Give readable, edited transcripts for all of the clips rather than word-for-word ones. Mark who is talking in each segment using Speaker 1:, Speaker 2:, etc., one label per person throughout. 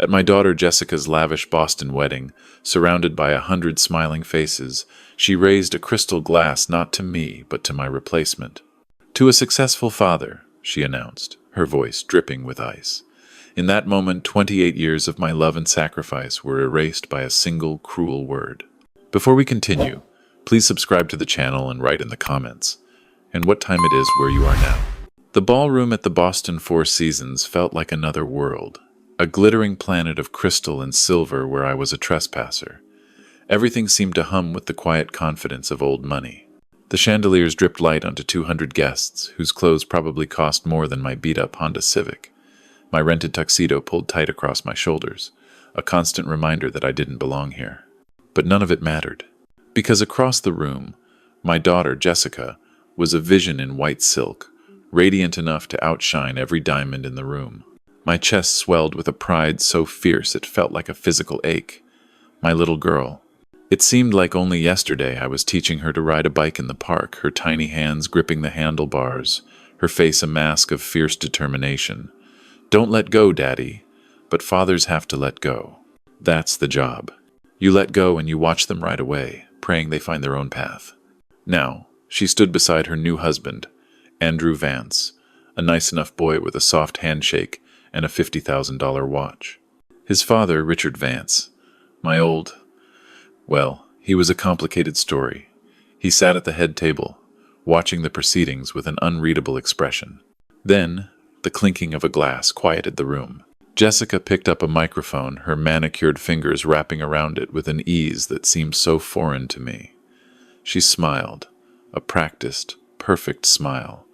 Speaker 1: At my daughter Jessica's lavish Boston wedding, surrounded by 100 smiling faces, she raised a crystal glass not to me, but to my replacement. "To a successful father," she announced, her voice dripping with ice. In that moment, 28 years of my love and sacrifice were erased by a single cruel word. Before we continue, please subscribe to the channel and write in the comments, and what time it is where you are now. The ballroom at the Boston Four Seasons felt like another world, a glittering planet of crystal and silver where I was a trespasser. Everything seemed to hum with the quiet confidence of old money. The chandeliers dripped light onto 200 guests, whose clothes probably cost more than my beat-up Honda Civic. My rented tuxedo pulled tight across my shoulders, a constant reminder that I didn't belong here. But none of it mattered, because across the room, my daughter, Jessica, was a vision in white silk, radiant enough to outshine every diamond in the room. My chest swelled with a pride so fierce it felt like a physical ache. My little girl. It seemed like only yesterday I was teaching her to ride a bike in the park, her tiny hands gripping the handlebars, her face a mask of fierce determination. "Don't let go, Daddy." But fathers have to let go. That's the job. You let go and you watch them ride away, praying they find their own path. Now, she stood beside her new husband, Andrew Vance, a nice enough boy with a soft handshake and a $50,000 watch. His father, Richard Vance, well, he was a complicated story. He sat at the head table, watching the proceedings with an unreadable expression. Then, the clinking of a glass quieted the room. Jessica picked up a microphone, her manicured fingers wrapping around it with an ease that seemed so foreign to me. She smiled, a practiced, perfect smile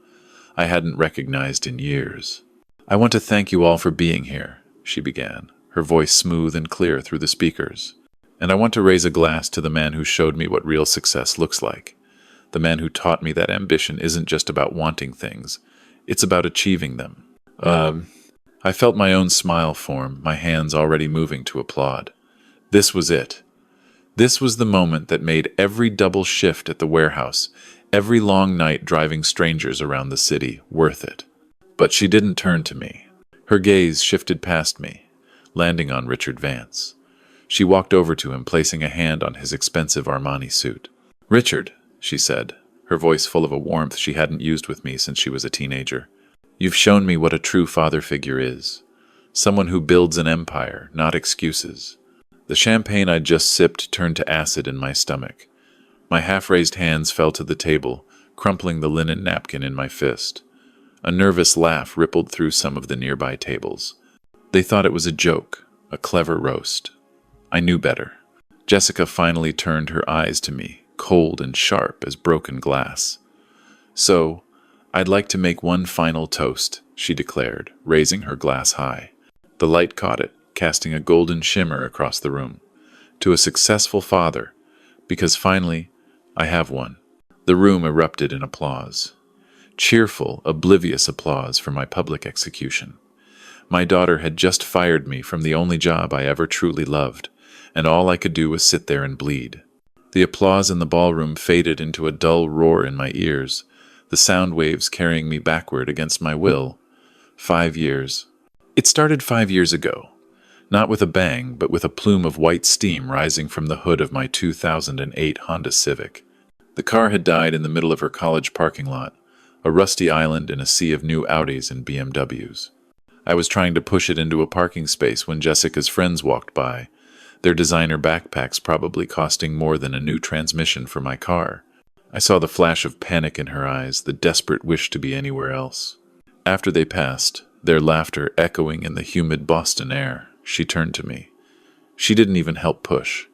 Speaker 1: I hadn't recognized in years. "I want to thank you all for being here," she began, her voice smooth and clear through the speakers. "And I want to raise a glass to the man who showed me what real success looks like. The man who taught me that ambition isn't just about wanting things, it's about achieving them." I felt my own smile form, my hands already moving to applaud. This was it. This was the moment that made every double shift at the warehouse, every long night driving strangers around the city, worth it. But she didn't turn to me. Her gaze shifted past me, landing on Richard Vance. She walked over to him, placing a hand on his expensive Armani suit. "Richard," she said, her voice full of a warmth she hadn't used with me since she was a teenager. "You've shown me what a true father figure is. Someone who builds an empire, not excuses." The champagne I'd just sipped turned to acid in my stomach. My half-raised hands fell to the table, crumpling the linen napkin in my fist. A nervous laugh rippled through some of the nearby tables. They thought it was a joke, a clever roast. I knew better. Jessica finally turned her eyes to me, cold and sharp as broken glass. "So, I'd like to make one final toast," she declared, raising her glass high. The light caught it, casting a golden shimmer across the room. "To a successful father, because finally, I have one." The room erupted in applause. Cheerful, oblivious applause for my public execution. My daughter had just fired me from the only job I ever truly loved, and all I could do was sit there and bleed. The applause in the ballroom faded into a dull roar in my ears, the sound waves carrying me backward against my will. 5 years. It started 5 years ago. Not with a bang, but with a plume of white steam rising from the hood of my 2008 Honda Civic. The car had died in the middle of her college parking lot, a rusty island in a sea of new Audis and BMWs. I was trying to push it into a parking space when Jessica's friends walked by, their designer backpacks probably costing more than a new transmission for my car. I saw the flash of panic in her eyes, the desperate wish to be anywhere else. After they passed, their laughter echoing in the humid Boston air, she turned to me. She didn't even help push.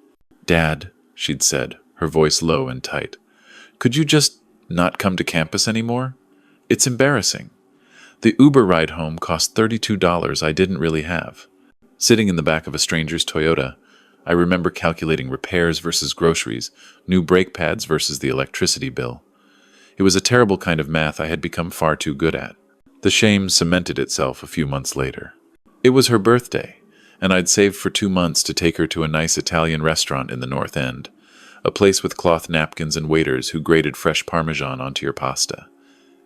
Speaker 1: "Dad," she'd said, her voice low and tight, "could you just not come to campus anymore? It's embarrassing. The Uber ride home cost $32 I didn't really have." Sitting in the back of a stranger's Toyota, I remember calculating repairs versus groceries, new brake pads versus the electricity bill. It was a terrible kind of math I had become far too good at. The shame cemented itself a few months later. It was her birthday, and I'd saved for 2 months to take her to a nice Italian restaurant in the North End, a place with cloth napkins and waiters who grated fresh Parmesan onto your pasta.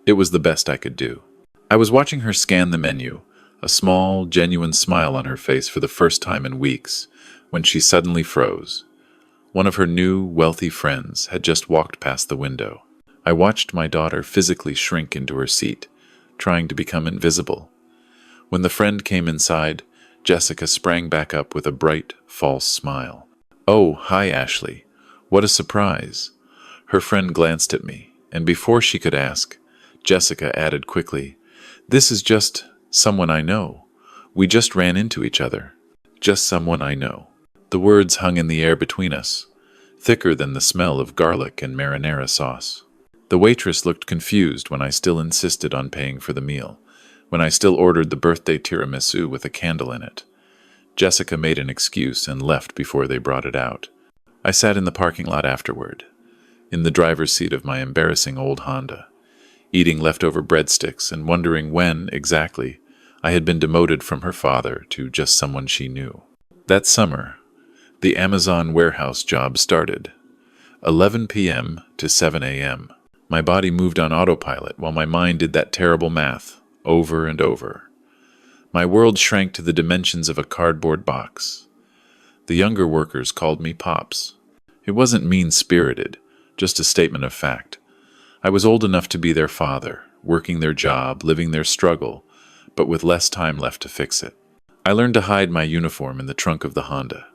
Speaker 1: It was the best I could do. I was watching her scan the menu, a small, genuine smile on her face for the first time in weeks, when she suddenly froze. One of her new, wealthy friends had just walked past the window. I watched my daughter physically shrink into her seat, trying to become invisible. When the friend came inside, Jessica sprang back up with a bright, false smile. "Oh, hi, Ashley. What a surprise." Her friend glanced at me, and before she could ask, Jessica added quickly, "This is just someone I know. We just ran into each other. Just someone I know." The words hung in the air between us, thicker than the smell of garlic and marinara sauce. The waitress looked confused when I still insisted on paying for the meal, when I still ordered the birthday tiramisu with a candle in it. Jessica made an excuse and left before they brought it out. I sat in the parking lot afterward, in the driver's seat of my embarrassing old Honda, eating leftover breadsticks and wondering when, exactly, I had been demoted from her father to just someone she knew. That summer, the Amazon warehouse job started. 11 p.m. to 7 a.m. My body moved on autopilot while my mind did that terrible math over and over. My world shrank to the dimensions of a cardboard box. The younger workers called me Pops. It wasn't mean-spirited, just a statement of fact. I was old enough to be their father, working their job, living their struggle, but with less time left to fix it. I learned to hide my uniform in the trunk of the Honda.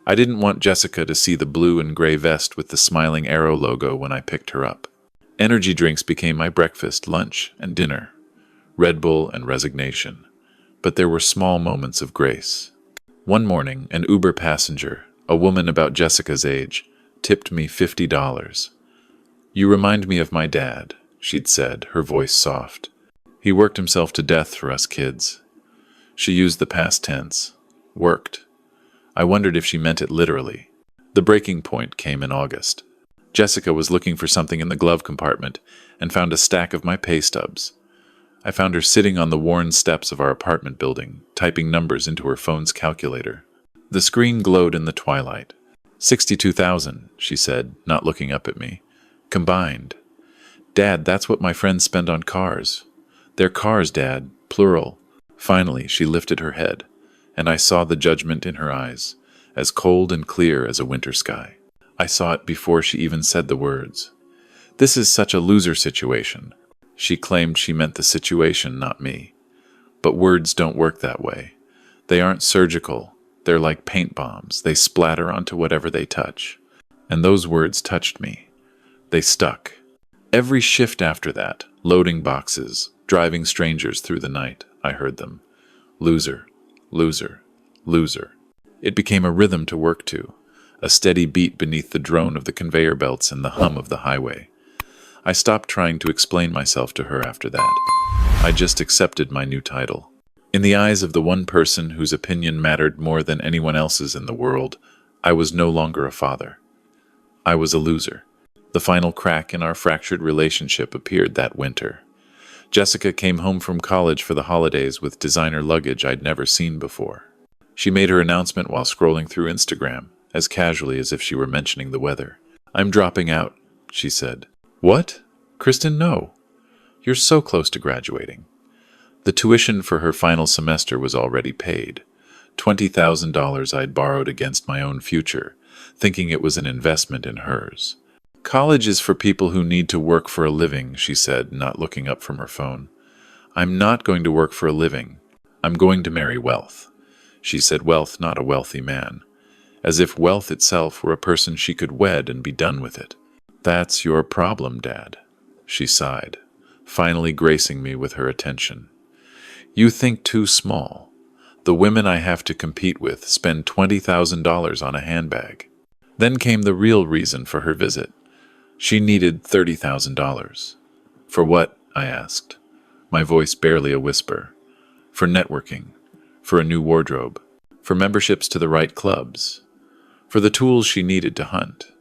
Speaker 1: I didn't want Jessica to see the blue and gray vest with the smiling arrow logo when I picked her up. Energy drinks became my breakfast, lunch, and dinner. Red Bull and resignation. But there were small moments of grace. One morning, an Uber passenger, a woman about Jessica's age, tipped me $50. "You remind me of my dad," she'd said, her voice soft. "He worked himself to death for us kids." She used the past tense. Worked. I wondered if she meant it literally. The breaking point came in August. Jessica was looking for something in the glove compartment and found a stack of my pay stubs. I found her sitting on the worn steps of our apartment building, typing numbers into her phone's calculator. The screen glowed in the twilight. 62,000, she said, not looking up at me. Combined. "Dad, that's what my friends spend on cars." "They're cars, Dad, plural." Finally, she lifted her head, and I saw the judgment in her eyes, as cold and clear as a winter sky. I saw it before she even said the words. "This is such a loser situation." She claimed she meant the situation, not me. But words don't work that way. They aren't surgical. They're like paint bombs. They splatter onto whatever they touch. And those words touched me. They stuck. Every shift after that, loading boxes, driving strangers through the night, I heard them. Loser, loser, loser. It became a rhythm to work to, a steady beat beneath the drone of the conveyor belts and the hum of the highway. I stopped trying to explain myself to her after that. I just accepted my new title. In the eyes of the one person whose opinion mattered more than anyone else's in the world, I was no longer a father. I was a loser. The final crack in our fractured relationship appeared that winter. Jessica came home from college for the holidays with designer luggage I'd never seen before. She made her announcement while scrolling through Instagram, as casually as if she were mentioning the weather. "I'm dropping out," she said. "What? Kristen, no. You're so close to graduating." The tuition for her final semester was already paid. $20,000 I'd borrowed against my own future, thinking it was an investment in hers. "College is for people who need to work for a living," she said, not looking up from her phone. "I'm not going to work for a living. I'm going to marry wealth." She said wealth, not a wealthy man. As if wealth itself were a person she could wed and be done with it. "That's your problem, Dad," she sighed, finally gracing me with her attention. "You think too small. The women I have to compete with spend $20,000 on a handbag." Then came the real reason for her visit. She needed $30,000. "For what?" I asked, my voice barely a whisper. "For networking, for a new wardrobe, for memberships to the right clubs, for the tools she needed to hunt."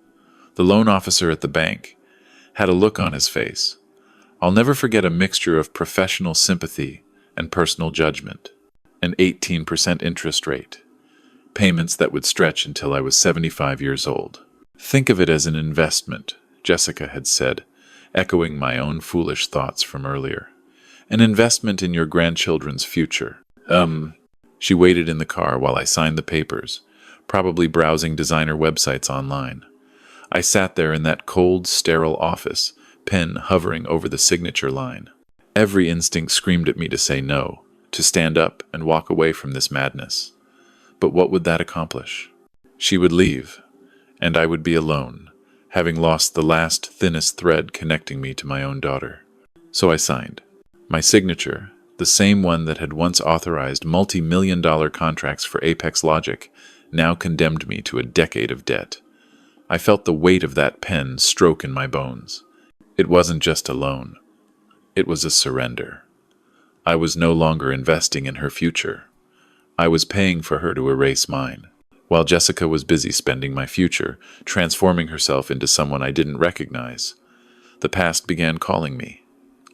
Speaker 1: The loan officer at the bank had a look on his face. I'll never forget a mixture of professional sympathy and personal judgment. An 18% interest rate. Payments that would stretch until I was 75 years old. "Think of it as an investment," Jessica had said, echoing my own foolish thoughts from earlier. "An investment in your grandchildren's future." She waited in the car while I signed the papers, probably browsing designer websites online. I sat there in that cold, sterile office, pen hovering over the signature line. Every instinct screamed at me to say no, to stand up and walk away from this madness. But what would that accomplish? She would leave, and I would be alone, having lost the last thinnest thread connecting me to my own daughter. So I signed. My signature, the same one that had once authorized multi-million-dollar contracts for Apex Logic, now condemned me to a decade of debt. I felt the weight of that pen stroke in my bones. It wasn't just a loan. It was a surrender. I was no longer investing in her future. I was paying for her to erase mine, while Jessica was busy spending my future, transforming herself into someone I didn't recognize. The past began calling me.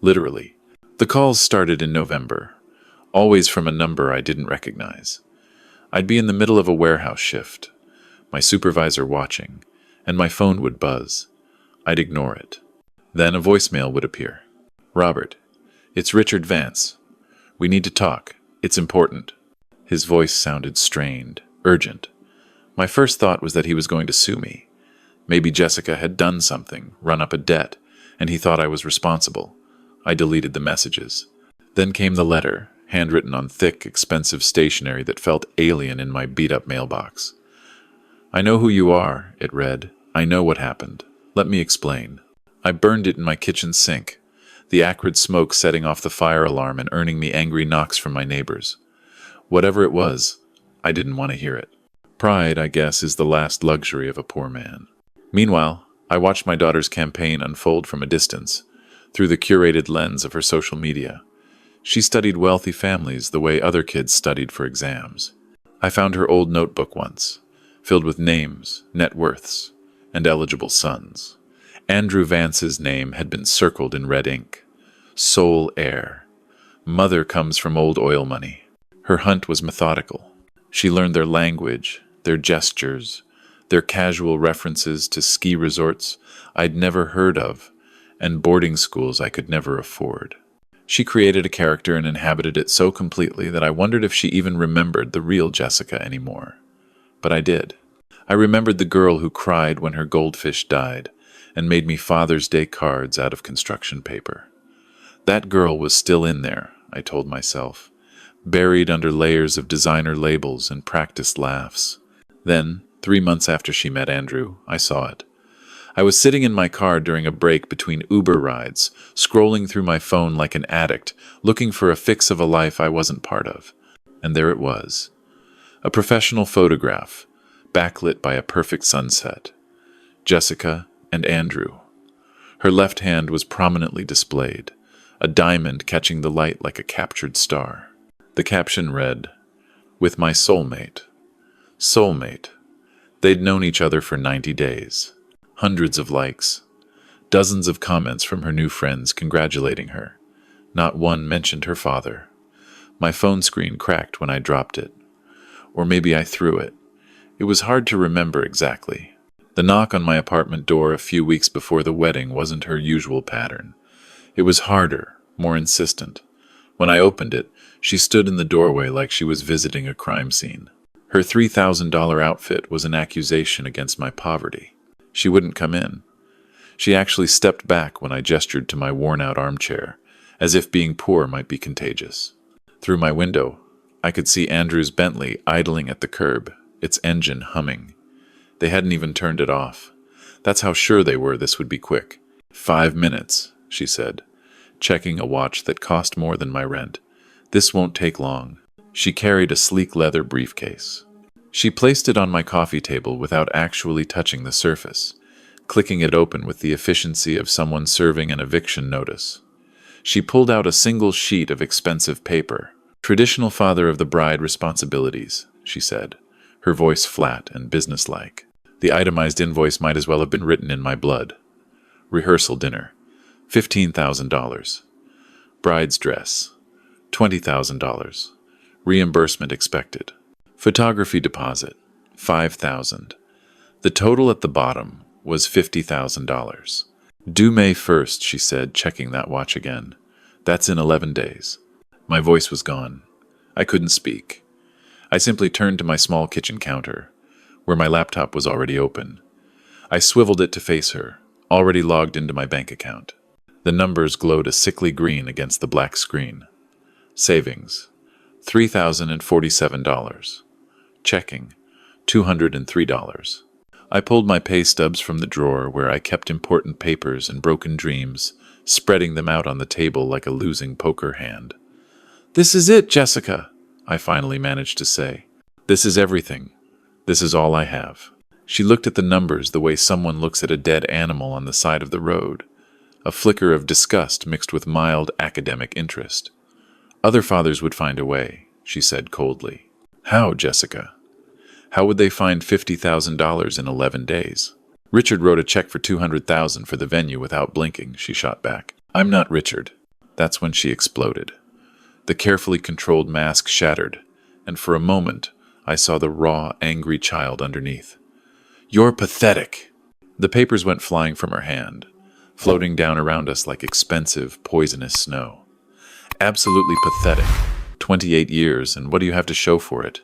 Speaker 1: Literally. The calls started in November, always from a number I didn't recognize. I'd be in the middle of a warehouse shift, my supervisor watching, and my phone would buzz. I'd ignore it. Then a voicemail would appear. "Robert, it's Richard Vance. We need to talk. It's important." His voice sounded strained, urgent. My first thought was that he was going to sue me. Maybe Jessica had done something, run up a debt, and he thought I was responsible. I deleted the messages. Then came the letter, handwritten on thick, expensive stationery that felt alien in my beat-up mailbox. "I know who you are," it read. "I know what happened. Let me explain." I burned it in my kitchen sink, the acrid smoke setting off the fire alarm and earning me angry knocks from my neighbors. Whatever it was, I didn't want to hear it. Pride, I guess, is the last luxury of a poor man. Meanwhile, I watched my daughter's campaign unfold from a distance, through the curated lens of her social media. She studied wealthy families the way other kids studied for exams. I found her old notebook once, filled with names, net worths, and eligible sons. Andrew Vance's name had been circled in red ink. Sole heir. Mother comes from old oil money. Her hunt was methodical. She learned their language, their gestures, their casual references to ski resorts I'd never heard of, and boarding schools I could never afford. She created a character and inhabited it so completely that I wondered if she even remembered the real Jessica anymore. But I did. I remembered the girl who cried when her goldfish died and made me Father's Day cards out of construction paper. That girl was still in there, I told myself, buried under layers of designer labels and practiced laughs. Then, 3 months after she met Andrew, I saw it. I was sitting in my car during a break between Uber rides, scrolling through my phone like an addict, looking for a fix of a life I wasn't part of. And there it was. A professional photograph, backlit by a perfect sunset. Jessica and Andrew. Her left hand was prominently displayed, a diamond catching the light like a captured star. The caption read, "With my soulmate." Soulmate. They'd known each other for 90 days. Hundreds of likes. Dozens of comments from her new friends congratulating her. Not one mentioned her father. My phone screen cracked when I dropped it. Or maybe I threw it. It was hard to remember exactly. The knock on my apartment door a few weeks before the wedding wasn't her usual pattern. It was harder, more insistent. When I opened it, she stood in the doorway like she was visiting a crime scene. Her $3,000 outfit was an accusation against my poverty. She wouldn't come in. She actually stepped back when I gestured to my worn-out armchair, as if being poor might be contagious. Through my window, I could see Andrew's Bentley idling at the curb, its engine humming. They hadn't even turned it off. That's how sure they were this would be quick. 5 minutes, she said, checking a watch that cost more than my rent. This won't take long. She carried a sleek leather briefcase. She placed it on my coffee table without actually touching the surface, clicking it open with the efficiency of someone serving an eviction notice. She pulled out a single sheet of expensive paper. "Traditional father of the bride responsibilities," she said, her voice flat and businesslike. The itemized invoice might as well have been written in my blood. Rehearsal dinner, $15,000. Bride's dress, $20,000. Reimbursement expected. Photography deposit, $5,000. The total at the bottom was $50,000. "Due May 1st, she said, checking that watch again. "That's in 11 days. My voice was gone. I couldn't speak. I simply turned to my small kitchen counter, where my laptop was already open. I swiveled it to face her, already logged into my bank account. The numbers glowed a sickly green against the black screen. Savings, $3,047. Checking, $203. I pulled my pay stubs from the drawer where I kept important papers and broken dreams, spreading them out on the table like a losing poker hand. "This is it, Jessica," I finally managed to say. "This is everything. This is all I have." She looked at the numbers the way someone looks at a dead animal on the side of the road, a flicker of disgust mixed with mild academic interest. "Other fathers would find a way," she said coldly. "How, Jessica? How would they find $50,000 in 11 days? Richard wrote a check for $200,000 for the venue without blinking," she shot back. "I'm not Richard." That's when she exploded. The carefully controlled mask shattered, and for a moment I saw the raw, angry child underneath. "You're pathetic!" The papers went flying from her hand, floating down around us like expensive, poisonous snow. "Absolutely pathetic. 28 years, and what do you have to show for it?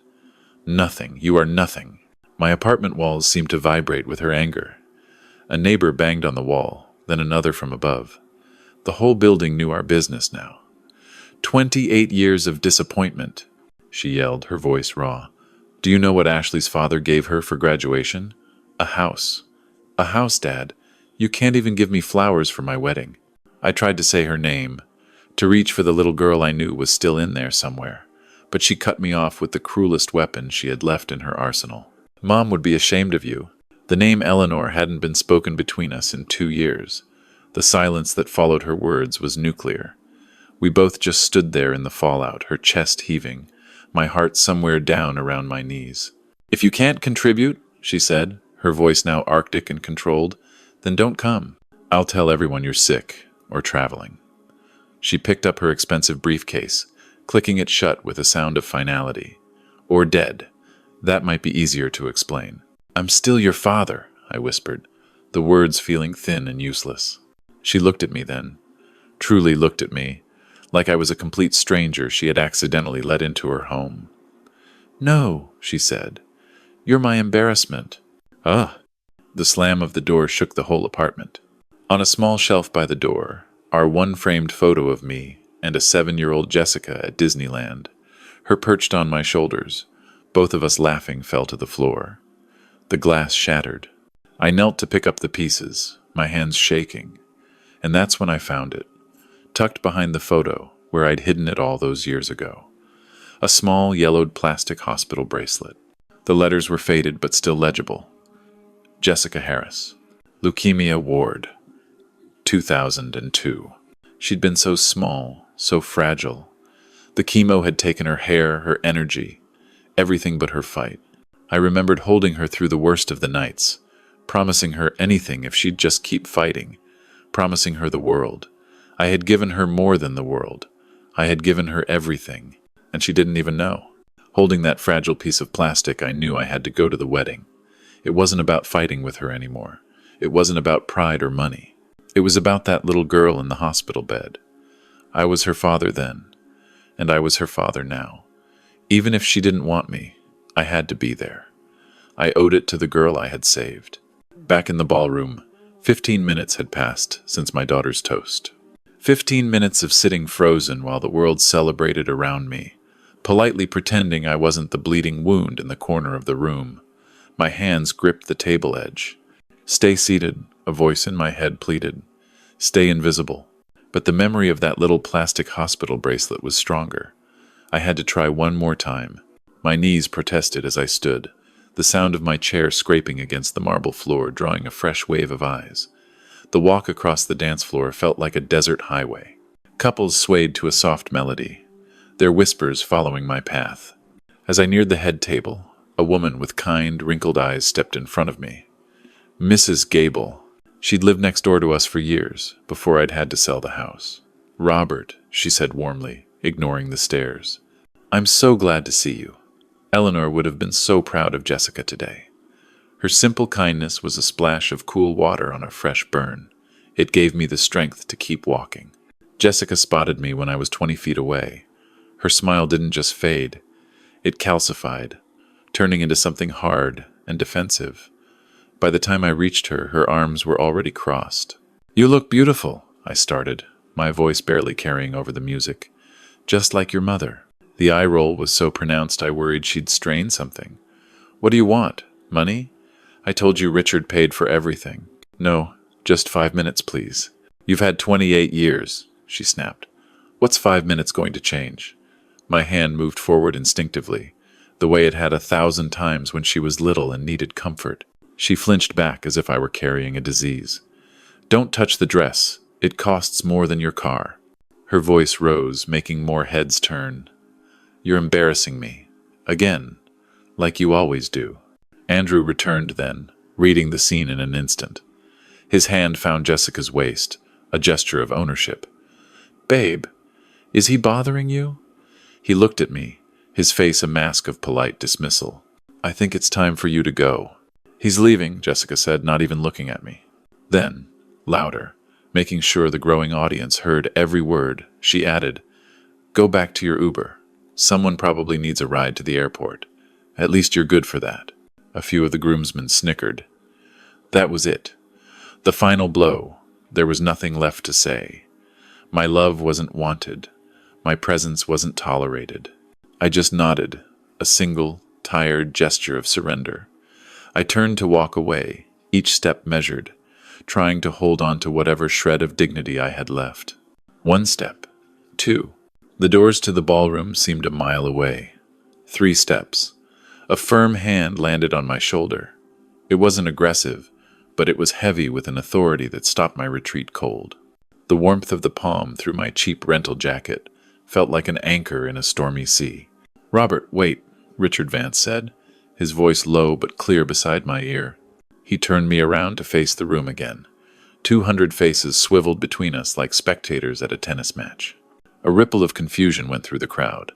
Speaker 1: Nothing. You are nothing." My apartment walls seemed to vibrate with her anger. A neighbor banged on the wall, then another from above. The whole building knew our business now. 28 years of disappointment, she yelled, her voice raw. "Do you know what Ashley's father gave her for graduation? A house. A house, Dad. You can't even give me flowers for my wedding." I tried to say her name, to reach for the little girl I knew was still in there somewhere, but she cut me off with the cruelest weapon she had left in her arsenal. "Mom would be ashamed of you." The name Eleanor hadn't been spoken between us in 2 years. The silence that followed her words was nuclear. We both just stood there in the fallout, her chest heaving, my heart somewhere down around my knees. "If you can't contribute," she said, her voice now arctic and controlled, "then don't come. I'll tell everyone you're sick or traveling." She picked up her expensive briefcase, clicking it shut with a sound of finality. "Or dead. That might be easier to explain." "I'm still your father," I whispered, the words feeling thin and useless. She looked at me then, truly looked at me, like I was a complete stranger she had accidentally let into her home. "No," she said. "You're my embarrassment." "Ah." The slam of the door shook the whole apartment. On a small shelf by the door, our one framed photo of me and a 7-year-old Jessica at Disneyland. Her perched on my shoulders. Both of us laughing fell to the floor. The glass shattered. I knelt to pick up the pieces, my hands shaking. And that's when I found it, tucked behind the photo where I'd hidden it all those years ago. A small yellowed plastic hospital bracelet. The letters were faded but still legible. Jessica Harris. Leukemia Ward. 2002. She'd been so small, so fragile. The chemo had taken her hair, her energy, everything but her fight. I remembered holding her through the worst of the nights, promising her anything if she'd just keep fighting, promising her the world. I had given her more than the world. I had given her everything, and she didn't even know. Holding that fragile piece of plastic, I knew I had to go to the wedding. It wasn't about fighting with her anymore. It wasn't about pride or money. It was about that little girl in the hospital bed. I was her father then, and I was her father now. Even if she didn't want me, I had to be there. I owed it to the girl I had saved. Back in the ballroom, 15 minutes had passed since my daughter's toast. 15 minutes of sitting frozen while the world celebrated around me, politely pretending I wasn't the bleeding wound in the corner of the room. My hands gripped the table edge. "Stay seated," a voice in my head pleaded. "Stay invisible." But the memory of that little plastic hospital bracelet was stronger. I had to try one more time. My knees protested as I stood, the sound of my chair scraping against the marble floor drawing a fresh wave of eyes. The walk across the dance floor felt like a desert highway. Couples swayed to a soft melody, their whispers following my path. As I neared the head table, a woman with kind, wrinkled eyes stepped in front of me. Mrs. Gable. She'd lived next door to us for years, before I'd had to sell the house. "Robert," she said warmly, ignoring the stares. "I'm so glad to see you." Eleanor would have been so proud of Jessica today. Her simple kindness was a splash of cool water on a fresh burn. It gave me the strength to keep walking. Jessica spotted me when I was 20 feet away. Her smile didn't just fade, it calcified, turning into something hard and defensive. By the time I reached her, her arms were already crossed. "You look beautiful," I started, my voice barely carrying over the music. "Just like your mother." The eye roll was so pronounced I worried she'd strain something. "What do you want? Money? I told you Richard paid for everything." "No, just 5 minutes, please." "You've had 28 years, she snapped. "What's 5 minutes going to change?" My hand moved forward instinctively, the way it had 1,000 times when she was little and needed comfort. She flinched back as if I were carrying a disease. "Don't touch the dress. It costs more than your car." Her voice rose, making more heads turn. "You're embarrassing me. Again. Like you always do." Andrew returned then, reading the scene in an instant. His hand found Jessica's waist, a gesture of ownership. "Babe, is he bothering you?" He looked at me, his face a mask of polite dismissal. "I think it's time for you to go." "He's leaving," Jessica said, not even looking at me. Then, louder, making sure the growing audience heard every word, she added, "Go back to your Uber. Someone probably needs a ride to the airport. At least you're good for that." A few of the groomsmen snickered. That was it. The final blow. There was nothing left to say. My love wasn't wanted. My presence wasn't tolerated. I just nodded, a single, tired gesture of surrender. I turned to walk away, each step measured, trying to hold on to whatever shred of dignity I had left. 1 step. 2. The doors to the ballroom seemed a mile away. 3 steps. A firm hand landed on my shoulder. It wasn't aggressive, but it was heavy with an authority that stopped my retreat cold. The warmth of the palm through my cheap rental jacket felt like an anchor in a stormy sea. "Robert, wait," Richard Vance said, his voice low but clear beside my ear. He turned me around to face the room again. 200 faces swiveled between us like spectators at a tennis match. A ripple of confusion went through the crowd.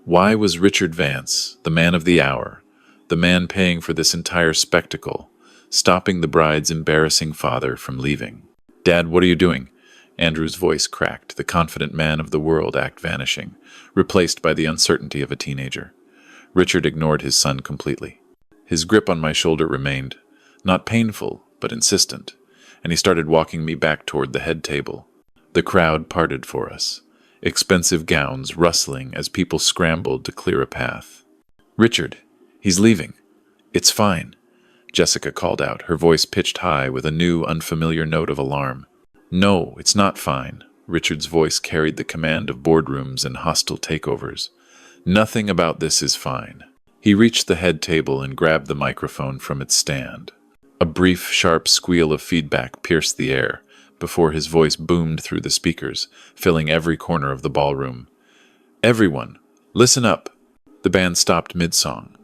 Speaker 1: Why was Richard Vance, the man of the hour, the man paying for this entire spectacle, stopping the bride's embarrassing father from leaving? "Dad, what are you doing?" Andrew's voice cracked, the confident man of the world act vanishing, replaced by the uncertainty of a teenager. Richard ignored his son completely. His grip on my shoulder remained, not painful, but insistent, and he started walking me back toward the head table. The crowd parted for us, expensive gowns rustling as people scrambled to clear a path. "Richard, he's leaving." "It's fine," Jessica called out, her voice pitched high with a new, unfamiliar note of alarm. "No, it's not fine." Richard's voice carried the command of boardrooms and hostile takeovers. "Nothing about this is fine." He reached the head table and grabbed the microphone from its stand. A brief, sharp squeal of feedback pierced the air before his voice boomed through the speakers, filling every corner of the ballroom. "Everyone, listen up." The band stopped mid-song,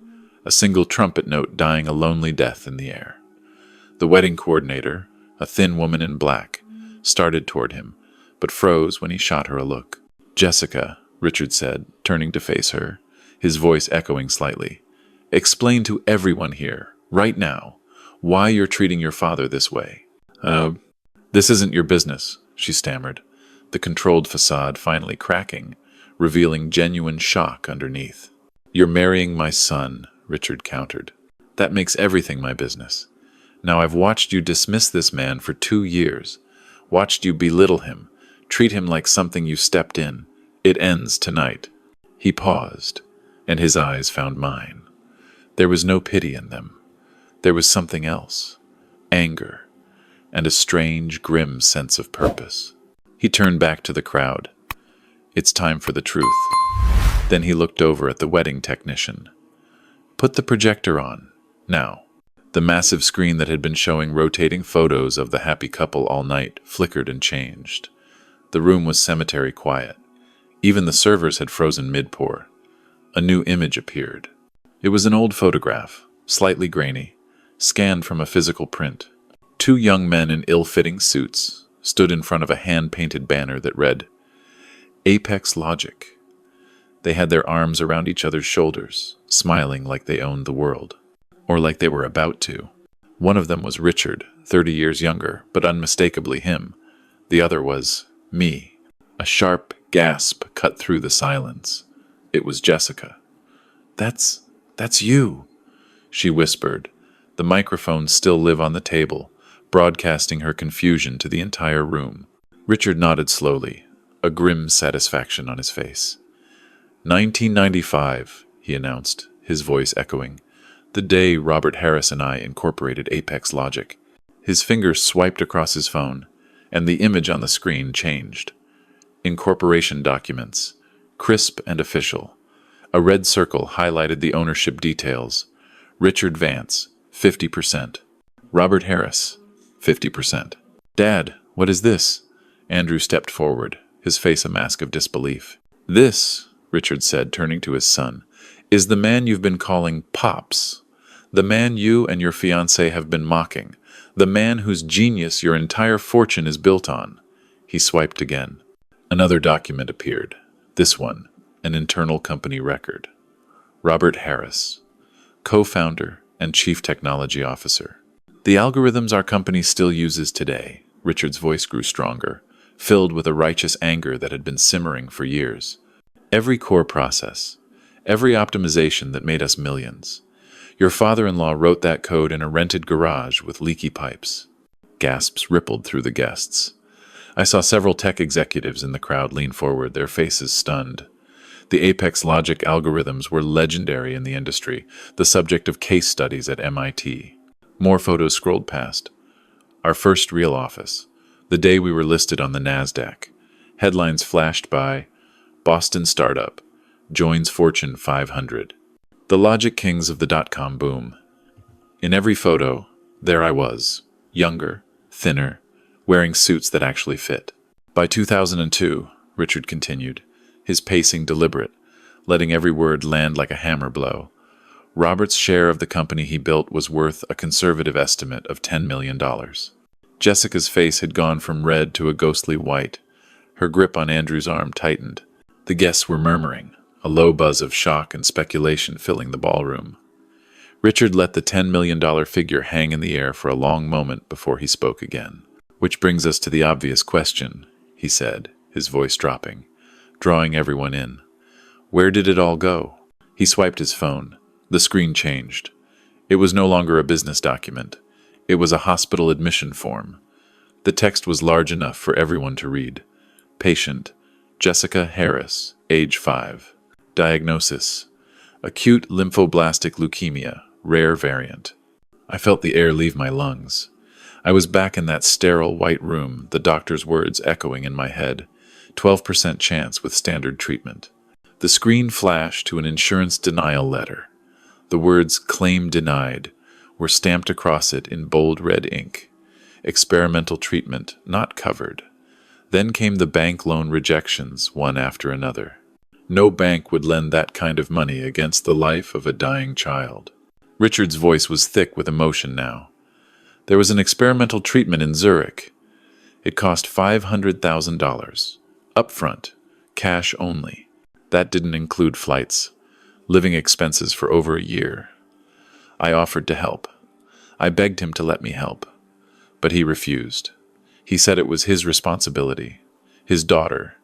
Speaker 1: a single trumpet note dying a lonely death in the air. The wedding coordinator, a thin woman in black, started toward him, but froze when he shot her a look. "Jessica," Richard said, turning to face her, his voice echoing slightly, "explain to everyone here, right now, why you're treating your father this way." This isn't your business," she stammered, the controlled facade finally cracking, revealing genuine shock underneath. "You're marrying my son," Richard countered. "That makes everything my business. Now I've watched you dismiss this man for 2 years, watched you belittle him, treat him like something you stepped in. It ends tonight." He paused, and his eyes found mine. There was no pity in them. There was something else. Anger, and a strange, grim sense of purpose. He turned back to the crowd. "It's time for the truth." Then he looked over at the wedding technician. "Put the projector on, now." The massive screen that had been showing rotating photos of the happy couple all night flickered and changed. The room was cemetery quiet. Even the servers had frozen mid-pour. A new image appeared. It was an old photograph, slightly grainy, scanned from a physical print. 2 young men in ill-fitting suits stood in front of a hand-painted banner that read, "Apex Logic." They had their arms around each other's shoulders, smiling like they owned the world. Or like they were about to. One of them was Richard, 30 years younger, but unmistakably him. The other was me. A sharp gasp cut through the silence. It was Jessica. That's you, she whispered, the microphone still live on the table, broadcasting her confusion to the entire room. Richard nodded slowly, a grim satisfaction on his face. 1995, he announced, his voice echoing. The day Robert Harris and I incorporated Apex Logic. His fingers swiped across his phone, and the image on the screen changed. Incorporation documents, crisp and official. A red circle highlighted the ownership details. Richard Vance, 50%. Robert Harris, 50%. Dad, what is this? Andrew stepped forward, his face a mask of disbelief. This, Richard said, turning to his son, is the man you've been calling Pops. The man you and your fiancé have been mocking. The man whose genius your entire fortune is built on. He swiped again. Another document appeared. This one, an internal company record. Robert Harris, co-founder and chief technology officer. The algorithms our company still uses today. Richard's voice grew stronger, filled with a righteous anger that had been simmering for years. Every core process, every optimization that made us millions. Your father-in-law wrote that code in a rented garage with leaky pipes. Gasps rippled through the guests. I saw several tech executives in the crowd lean forward, their faces stunned. The Apex Logic algorithms were legendary in the industry, the subject of case studies at MIT. More photos scrolled past. Our first real office, the day we were listed on the NASDAQ. Headlines flashed by, Boston startup, joins Fortune 500. The logic kings of the dot-com boom. In every photo, there I was, younger, thinner, wearing suits that actually fit. By 2002, Richard continued, his pacing deliberate, letting every word land like a hammer blow. Robert's share of the company he built was worth a conservative estimate of $10 million. Jessica's face had gone from red to a ghostly white. Her grip on Andrew's arm tightened. The guests were murmuring, a low buzz of shock and speculation filling the ballroom. Richard let the $10 million figure hang in the air for a long moment before he spoke again. Which brings us to the obvious question, he said, his voice dropping, drawing everyone in. Where did it all go? He swiped his phone. The screen changed. It was no longer a business document. It was a hospital admission form. The text was large enough for everyone to read. Patient, Jessica Harris, age 5. Diagnosis, acute lymphoblastic leukemia, rare variant. I felt the air leave my lungs. I was back in that sterile white room, the doctor's words echoing in my head. 12% chance with standard treatment. The screen flashed to an insurance denial letter. The words "claim denied" were stamped across it in bold red ink. Experimental treatment not covered. Then came the bank loan rejections, one after another. No bank would lend that kind of money against the life of a dying child. Richard's voice was thick with emotion now. There was an experimental treatment in Zurich. It cost $500,000. Upfront, cash only. That didn't include flights, living expenses for over a year. I offered to help. I begged him to let me help. But he refused. He said it was his responsibility, his daughter,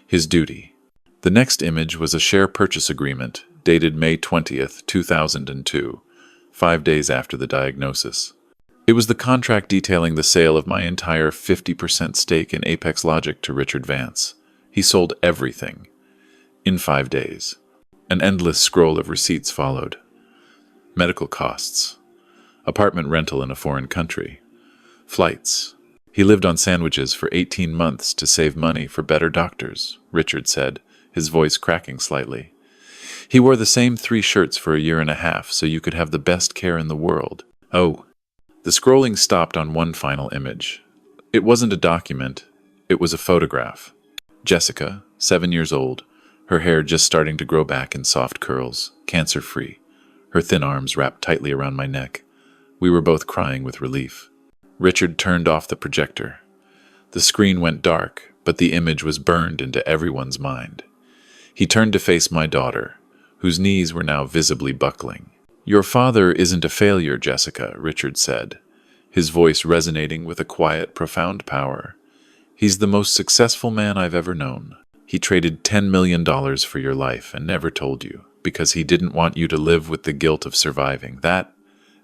Speaker 1: his duty. The next image was a share purchase agreement dated May 20th, 2002, 5 days after the diagnosis. It was the contract detailing the sale of my entire 50% stake in Apex Logic to Richard Vance. He sold everything. In 5 days. An endless scroll of receipts followed. Medical costs. Apartment rental in a foreign country. Flights. He lived on sandwiches for 18 months to save money for better doctors, Richard said, his voice cracking slightly. He wore the same 3 shirts for a year and a half so you could have the best care in the world. Oh. The scrolling stopped on one final image. It wasn't a document. It was a photograph. Jessica, 7 years old, her hair just starting to grow back in soft curls, cancer-free, her thin arms wrapped tightly around my neck. We were both crying with relief. Richard turned off the projector. The screen went dark, but the image was burned into everyone's mind. He turned to face my daughter, whose knees were now visibly buckling. Your father isn't a failure, Jessica, Richard said, his voice resonating with a quiet, profound power. He's the most successful man I've ever known. He traded $10 million for your life and never told you, because he didn't want you to live with the guilt of surviving. That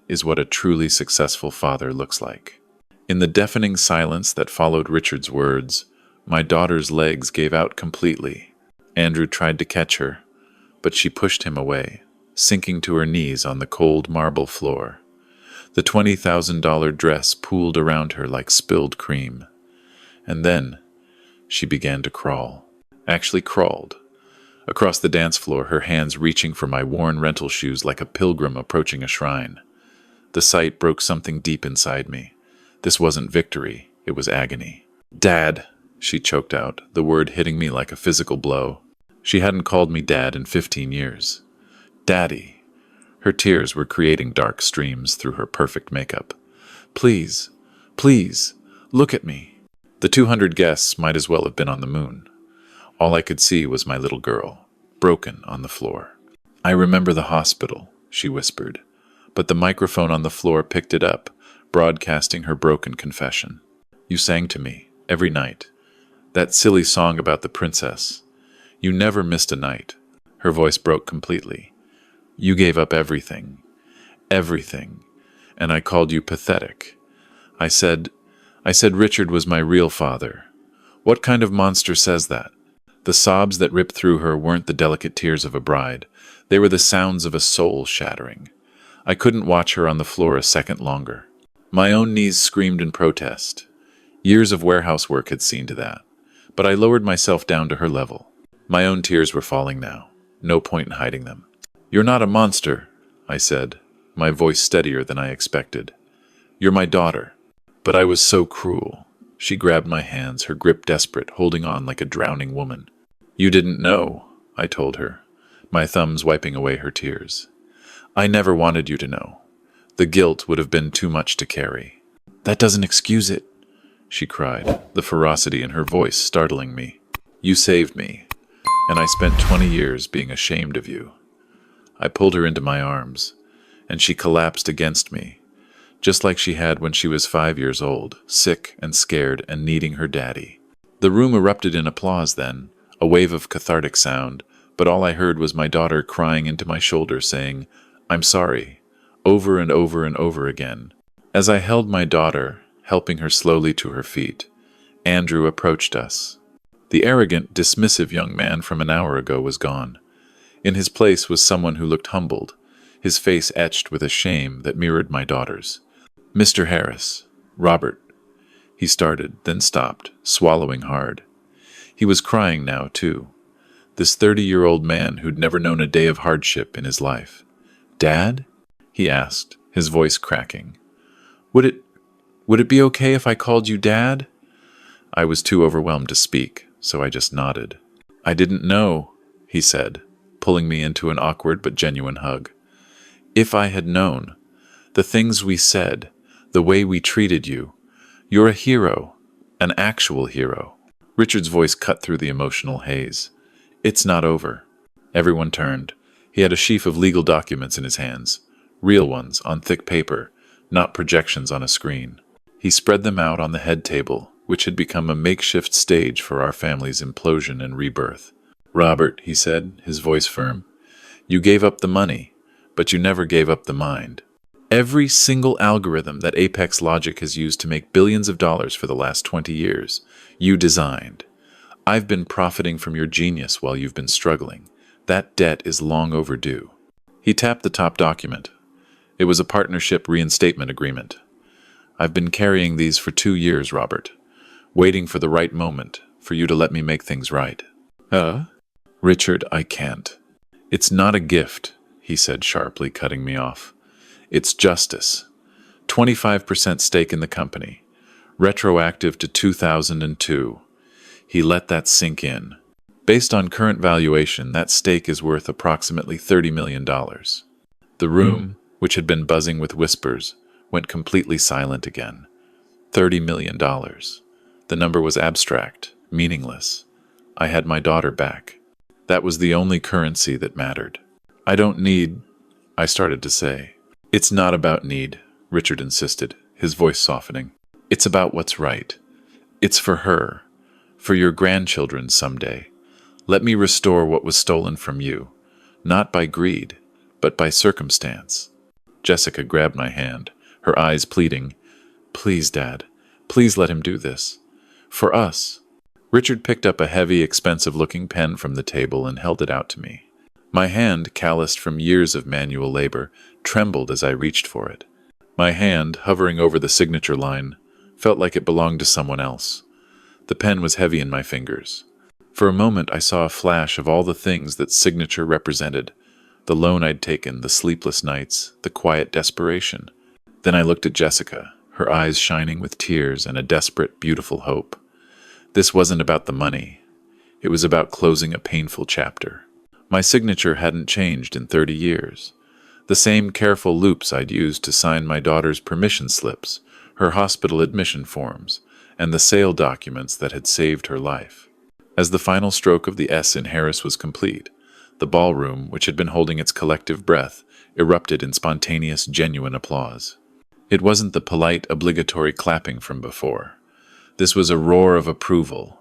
Speaker 1: is what a truly successful father looks like. In the deafening silence that followed Richard's words, my daughter's legs gave out completely. Andrew tried to catch her, but she pushed him away, sinking to her knees on the cold marble floor. The $20,000 dress pooled around her like spilled cream. And then she began to crawl. Actually crawled. Across the dance floor, her hands reaching for my worn rental shoes like a pilgrim approaching a shrine. The sight broke something deep inside me. This wasn't victory, it was agony. "Dad," she choked out, the word hitting me like a physical blow. She hadn't called me Dad in 15 years. "Daddy." Her tears were creating dark streams through her perfect makeup. "Please, please, look at me." The 200 guests might as well have been on the moon. All I could see was my little girl, broken on the floor. "I remember the hospital," she whispered, but the microphone on the floor picked it up, broadcasting her broken confession. "You sang to me, every night. That silly song about the princess. You never missed a night." Her voice broke completely. "You gave up everything. Everything. And I called you pathetic. I said Richard was my real father. What kind of monster says that?" The sobs that ripped through her weren't the delicate tears of a bride. They were the sounds of a soul shattering. I couldn't watch her on the floor a second longer. My own knees screamed in protest. Years of warehouse work had seen to that. But I lowered myself down to her level. My own tears were falling now. No point in hiding them. "You're not a monster," I said, my voice steadier than I expected. "You're my daughter." But I was so cruel. She grabbed my hands, her grip desperate, holding on like a drowning woman. "You didn't know," I told her, my thumbs wiping away her tears. "I never wanted you to know. The guilt would have been too much to carry." "That doesn't excuse it," she cried, the ferocity in her voice startling me. "You saved me, and I spent 20 years being ashamed of you." I pulled her into my arms, and she collapsed against me, just like she had when she was 5 years old, sick and scared and needing her daddy. The room erupted in applause then, a wave of cathartic sound, but all I heard was my daughter crying into my shoulder saying, "I'm sorry," over and over and over again. As I held my daughter, helping her slowly to her feet, Andrew approached us. The arrogant, dismissive young man from an hour ago was gone. In his place was someone who looked humbled, his face etched with a shame that mirrored my daughter's. "Mr. Harris, Robert," he started, then stopped, swallowing hard. He was crying now, too. This 30-year-old man who'd never known a day of hardship in his life. "Dad?" he asked, his voice cracking. Would it be okay if I called you Dad?" I was too overwhelmed to speak, so I just nodded. "I didn't know," he said, pulling me into an awkward but genuine hug. "If I had known, the things we said, the way we treated you, you're a hero, an actual hero." Richard's voice cut through the emotional haze. "It's not over." Everyone turned. He had a sheaf of legal documents in his hands, real ones on thick paper, not projections on a screen. He spread them out on the head table, which had become a makeshift stage for our family's implosion and rebirth. "Robert," he said, his voice firm, "you gave up the money, but you never gave up the mind. Every single algorithm that Apex Logic has used to make billions of dollars for the last 20 years, you designed. I've been profiting from your genius while you've been struggling. That debt is long overdue." He tapped the top document. It was a partnership reinstatement agreement. "I've been carrying these for 2 years, Robert, waiting for the right moment, for you to let me make things right." "Huh?" "Richard, I can't. It's not a gift," he said sharply, cutting me off. "It's justice. 25% stake in the company, retroactive to 2002. He let that sink in. Based on current valuation, that stake is worth approximately $30 million. The room, which had been buzzing with whispers, went completely silent again. $30 million. The number was abstract, meaningless. I had my daughter back. That was the only currency that mattered. "I don't need," I started to say. "It's not about need," Richard insisted, his voice softening. "It's about what's right. It's for her, for your grandchildren someday. Let me restore what was stolen from you, not by greed, but by circumstance. Jessica grabbed my hand, her eyes pleading, "Please, Dad, please let him do this. For us." Richard picked up a heavy, expensive-looking pen from the table and held it out to me. My hand, calloused from years of manual labor, trembled as I reached for it. My hand, hovering over the signature line, felt like it belonged to someone else. The pen was heavy in my fingers. For a moment I saw a flash of all the things that signature represented. The loan I'd taken, the sleepless nights, the quiet desperation. Then I looked at Jessica, her eyes shining with tears and a desperate, beautiful hope. This wasn't about the money. It was about closing a painful chapter. My signature hadn't changed in 30 years. The same careful loops I'd used to sign my daughter's permission slips, her hospital admission forms, and the sale documents that had saved her life. As the final stroke of the S in Harris was complete, the ballroom, which had been holding its collective breath, erupted in spontaneous, genuine applause. It wasn't the polite, obligatory clapping from before. This was a roar of approval,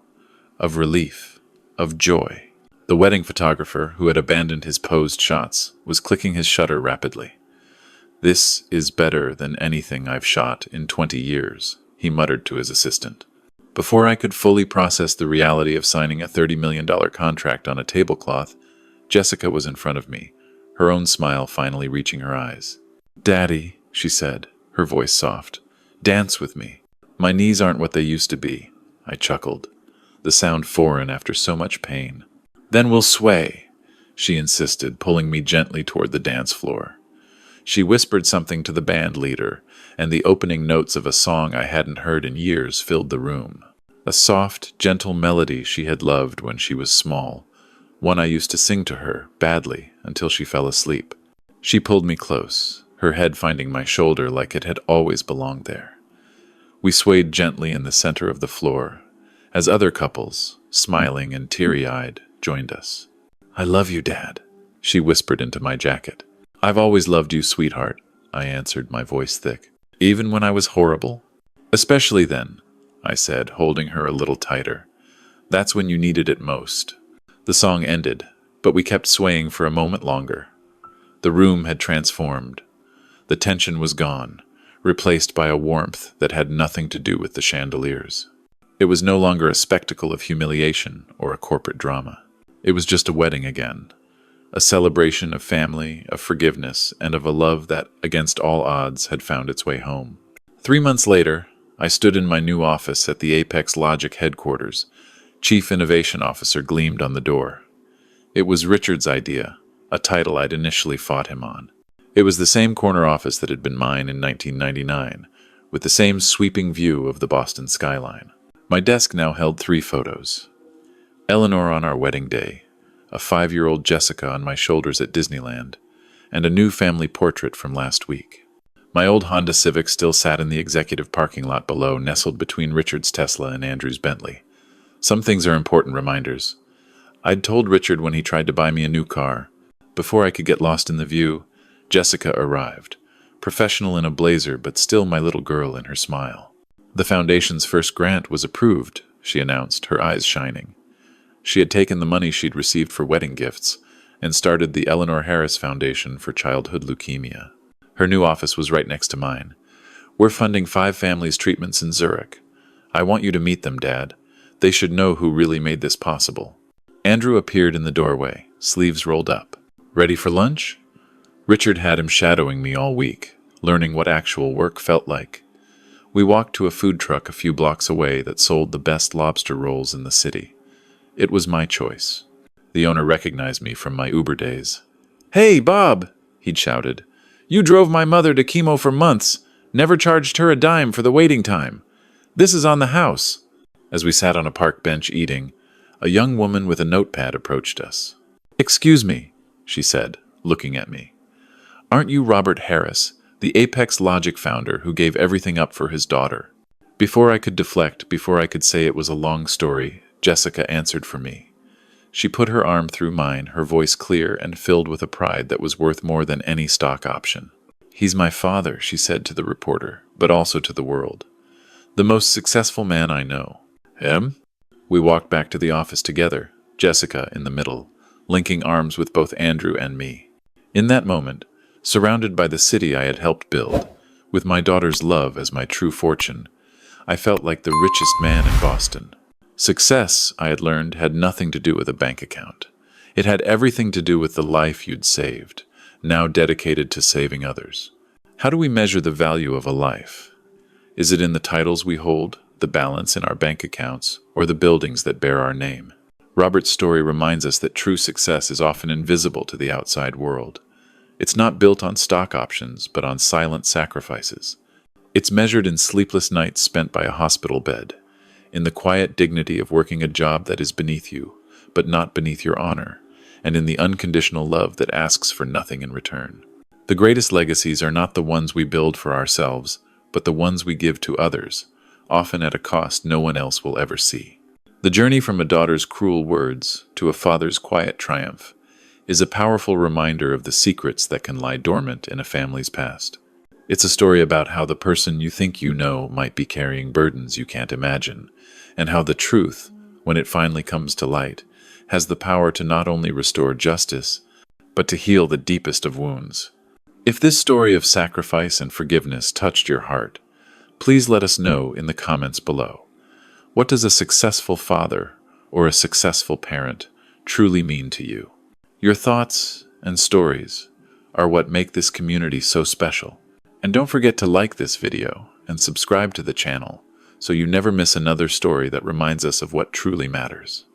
Speaker 1: of relief, of joy. The wedding photographer, who had abandoned his posed shots, was clicking his shutter rapidly. "This is better than anything I've shot in 20 years, he muttered to his assistant. Before I could fully process the reality of signing a $30 million contract on a tablecloth, Jessica was in front of me, her own smile finally reaching her eyes. "Daddy," she said, her voice soft, "dance with me. My knees aren't what they used to be." I chuckled, the sound foreign after so much pain. "Then we'll sway," she insisted, pulling me gently toward the dance floor. She whispered something to the band leader, and the opening notes of a song I hadn't heard in years filled the room. A soft, gentle melody she had loved when she was small, one I used to sing to her, badly, until she fell asleep. She pulled me close, her head finding my shoulder like it had always belonged there. We swayed gently in the center of the floor, as other couples, smiling and teary-eyed, joined us. "I love you, Dad," she whispered into my jacket. "I've always loved you, sweetheart," I answered, my voice thick. "Even when I was horrible?" "Especially then," I said, holding her a little tighter. "That's when you needed it most." The song ended, but we kept swaying for a moment longer. The room had transformed. The tension was gone, replaced by a warmth that had nothing to do with the chandeliers. It was no longer a spectacle of humiliation or a corporate drama. It was just a wedding again, a celebration of family, of forgiveness, and of a love that, against all odds, had found its way home. 3 months later, I stood in my new office at the Apex Logic headquarters. Chief Innovation Officer gleamed on the door. It was Richard's idea, a title I'd initially fought him on. It was the same corner office that had been mine in 1999, with the same sweeping view of the Boston skyline. My desk now held 3 photos. Eleanor on our wedding day, a 5-year-old Jessica on my shoulders at Disneyland, and a new family portrait from last week. My old Honda Civic still sat in the executive parking lot below, nestled between Richard's Tesla and Andrew's Bentley. Some things are important reminders. I'd told Richard when he tried to buy me a new car. Before I could get lost in the view, Jessica arrived, professional in a blazer but still my little girl in her smile. "The foundation's first grant was approved," she announced, her eyes shining. She had taken the money she'd received for wedding gifts and started the Eleanor Harris Foundation for Childhood Leukemia. Her new office was right next to mine. "We're funding 5 families' treatments in Zurich. I want you to meet them, Dad. They should know who really made this possible." Andrew appeared in the doorway, sleeves rolled up. "Ready for lunch?" Richard had him shadowing me all week, learning what actual work felt like. We walked to a food truck a few blocks away that sold the best lobster rolls in the city. It was my choice. The owner recognized me from my Uber days. "Hey, Bob," he'd shouted. "You drove my mother to chemo for months, never charged her a dime for the waiting time. This is on the house." As we sat on a park bench eating, a young woman with a notepad approached us. "Excuse me," she said, looking at me. "Aren't you Robert Harris, the Apex Logic founder who gave everything up for his daughter?" Before I could deflect, before I could say it was a long story, Jessica answered for me. She put her arm through mine, her voice clear and filled with a pride that was worth more than any stock option. "He's my father," she said to the reporter, but also to the world. "The most successful man I know." "Him?" We walked back to the office together, Jessica in the middle, linking arms with both Andrew and me. In that moment, surrounded by the city I had helped build, with my daughter's love as my true fortune, I felt like the richest man in Boston. Success, I had learned, had nothing to do with a bank account. It had everything to do with the life you'd saved, now dedicated to saving others. How do we measure the value of a life? Is it in the titles we hold, the balance in our bank accounts, or the buildings that bear our name? Robert's story reminds us that true success is often invisible to the outside world. It's not built on stock options, but on silent sacrifices. It's measured in sleepless nights spent by a hospital bed, in the quiet dignity of working a job that is beneath you, but not beneath your honor, and in the unconditional love that asks for nothing in return. The greatest legacies are not the ones we build for ourselves, but the ones we give to others, often at a cost no one else will ever see. The journey from a daughter's cruel words to a father's quiet triumph is a powerful reminder of the secrets that can lie dormant in a family's past. It's a story about how the person you think you know might be carrying burdens you can't imagine, and how the truth, when it finally comes to light, has the power to not only restore justice, but to heal the deepest of wounds. If this story of sacrifice and forgiveness touched your heart, please let us know in the comments below. What does a successful father or a successful parent truly mean to you? Your thoughts and stories are what make this community so special. And don't forget to like this video and subscribe to the channel so you never miss another story that reminds us of what truly matters.